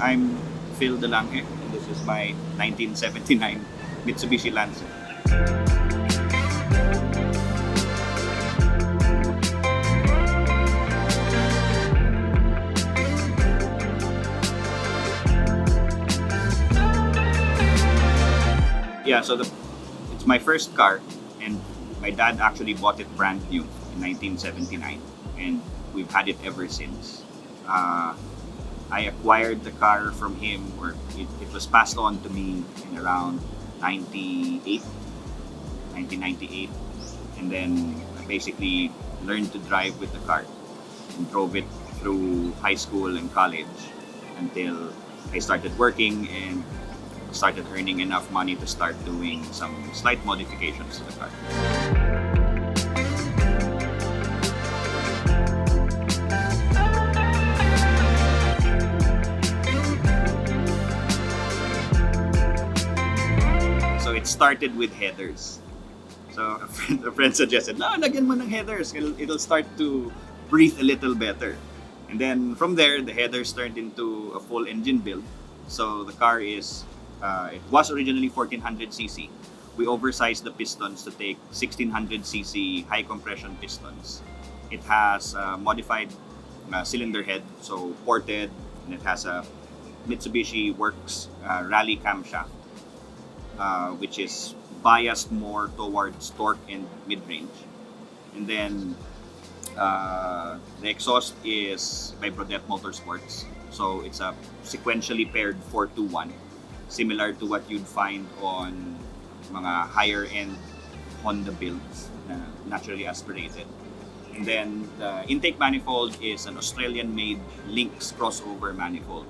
I'm Phil De Lange, and this is my 1979 Mitsubishi Lancer. Yeah, it's my first car, and my dad actually bought it brand new in 1979, and we've had it ever since. Uh, I acquired the car from him, or it was passed on to me in around 98, 1998, and then I basically learned to drive with the car and drove it through high school and college until I started working and started earning enough money to start doing some slight modifications to the car. So it started with headers. So a friend suggested, no, lagyan mo ng headers. It'll start to breathe a little better. And then from there, the headers turned into a full engine build. So the car it was originally 1400cc. We oversized the pistons to take 1600cc high compression pistons. It has a modified cylinder head, so ported, and it has a Mitsubishi Works rally camshaft, which is biased more towards torque and mid-range. And then the exhaust is by Brodette Motorsports. So it's a sequentially paired 4-2-1, similar to what you'd find on mga higher end Honda builds, naturally aspirated. And then the intake manifold is an Australian-made Lynx crossover manifold.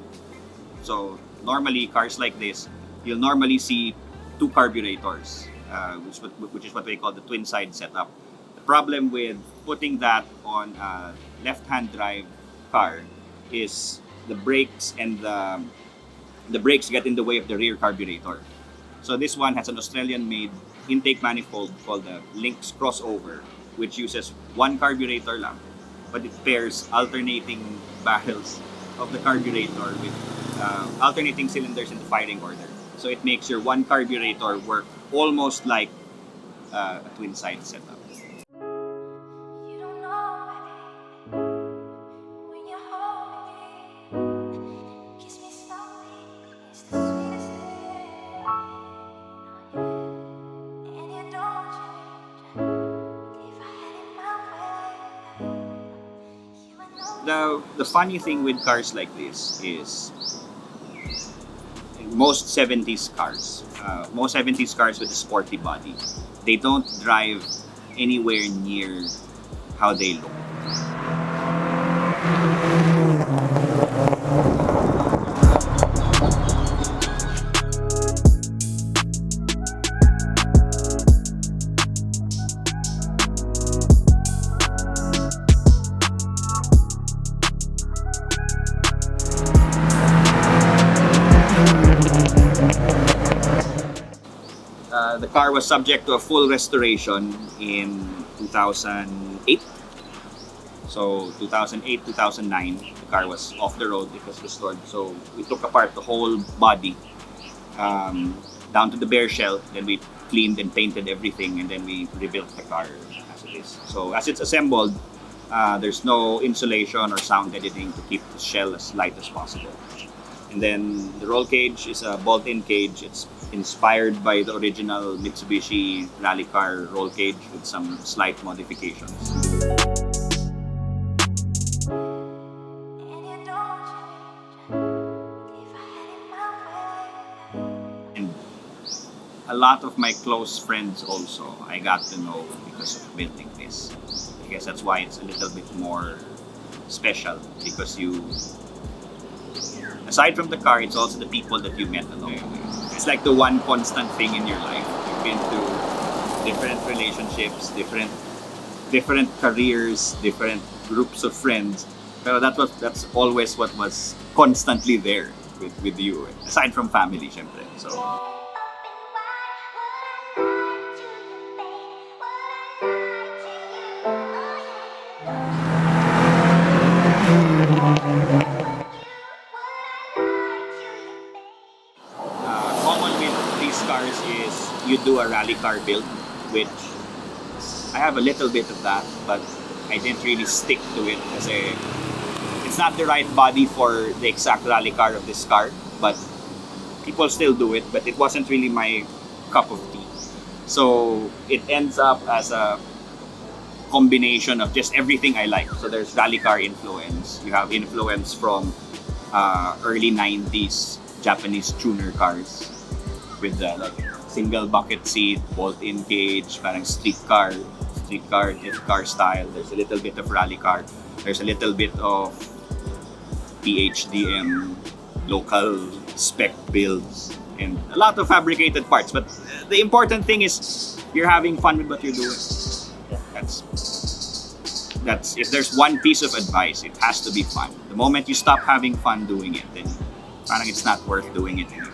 So normally cars like this, you'll normally see two carburetors, which is what we call the twin side setup. The problem with putting that on a left-hand drive car is the brakes and the brakes get in the way of the rear carburetor. So this one has an Australian-made intake manifold called the Lynx crossover, which uses one carburetor lang, but it pairs alternating barrels of the carburetor with alternating cylinders in the firing order. So it makes your one carburetor work almost like a twin side setup. The funny thing with cars like this is most 70s cars, with a sporty body, they don't drive anywhere near how they look. The car was subject to a full restoration in 2008. So 2008, 2009, the car was off the road. It was restored. So we took apart the whole body down to the bare shell. Then we cleaned and painted everything, and then we rebuilt the car as it is. So as it's assembled, there's no insulation or sound editing to keep the shell as light as possible. And then the roll cage is a bolt-in cage. It's inspired by the original Mitsubishi rally car roll cage with some slight modifications. And a lot of my close friends also, I got to know because of building this. I guess that's why it's a little bit more special, because aside from the car, it's also the people that you met along the way. It's like the one constant thing in your life. You've been through different relationships, different careers, different groups of friends. Pero that's always what was constantly there with you. Aside from family, syempre. So rally car build, which I have a little bit of that, but I didn't really stick to it kasi it's not the right body for the exact rally car of this car, but people still do it, but it wasn't really my cup of tea. So it ends up as a combination of just everything I like. So there's rally car influence. You have influence from early 90s Japanese tuner cars with the like single bucket seat, bolt-in cage, parang street car style. There's a little bit of rally car. There's a little bit of PHDM local spec builds and a lot of fabricated parts. But the important thing is you're having fun with what you're doing. That's if there's one piece of advice, it has to be fun. The moment you stop having fun doing it, then parang it's not worth doing it anymore.